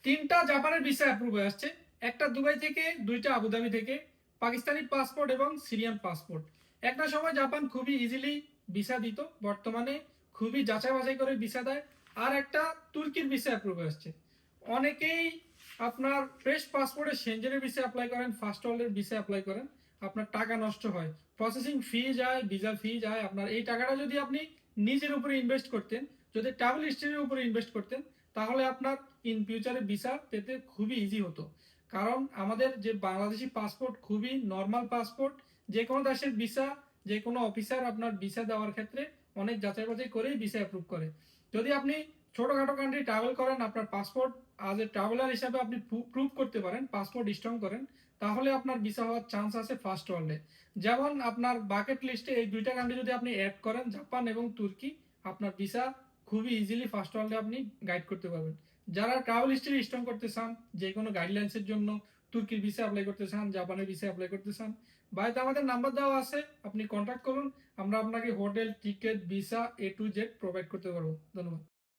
তিনটা জাপানের visa approve হয়ে আসছে। একটা দুবাই থেকে, দুইটা আবুধাবি থেকে, পাকিস্তানি পাসপোর্ট এবং সিরিয়ান পাসপোর্ট। একটা সময় জাপান খুবই ইজিলি ভিসা দিত, বর্তমানে খুবই যাচাই বাছাই করে ভিসা দেয়। আর একটা তুর্কির ভিসা অ্যাপ্রুভ হয়ে আসছে। অনেকেই আপনার ফ্রেশ পাসপোর্টে সেনজেনের ভিসা অ্যাপ্লাই করেন, ফার্স্ট ওয়ার্ল্ডের ভিসা অ্যাপ্লাই করেন, আপনার টাকা নষ্ট হয়, প্রসেসিং ফি যায়, ভিসা ফি যায়। আপনার এই টাকাটা যদি আপনি নিজের উপরে ইনভেস্ট করতেন, যদি ট্রাভেল হিস্ট্রির উপরে ইনভেস্ট করতেন, তাহলে আপনার ইন ফিউচারে ভিসা পেতে খুবই ইজি হতো। কারণ আমাদের যে বাংলাদেশি পাসপোর্ট খুবই নর্মাল পাসপোর্ট। যে কোনো দেশের ভিসা, যে কোনো অফিসার আপনার ভিসা দেওয়ার ক্ষেত্রে অনেক যাচাই বাছাই করেই ভিসা অ্যাপ্রুভ করে। যদি আপনি ছোটোখাটো কান্ট্রি ট্রাভেল করেন, আপনার পাসপোর্ট আজ এ ট্রাভেলার হিসাবে আপনি প্রুভ করতে পারেন, পাসপোর্ট স্ট্রং করেন, তাহলে আপনার ভিসা হওয়ার চান্স আছে ফার্স্ট ওয়ার্ল্ডে। যেমন আপনার বাকেট লিস্টে এই দুইটা কান্ট্রি যদি আপনি অ্যাড করেন, জাপান এবং তুর্কি, আপনার ভিসা খুবই ইজিলি ফার্স্ট ওয়ার্ল্ডে আপনি গাইড করতে পারবেন। যারা ট্রাভেল হিস্ট্রি স্ট্রং করতে চান, যে কোনো গাইডলাইন্সের জন্য তুর্কির ভিসা অ্যাপ্লাই করতে চান, জাপানের ভিসা অ্যাপ্লাই করতে চান, বাড়িতে আমাদের নাম্বার দেওয়া আছে, আপনি কন্ট্যাক্ট করুন। আমরা আপনাকে hotel, ticket, visa A to Z provide করতে পারবো। ধন্যবাদ।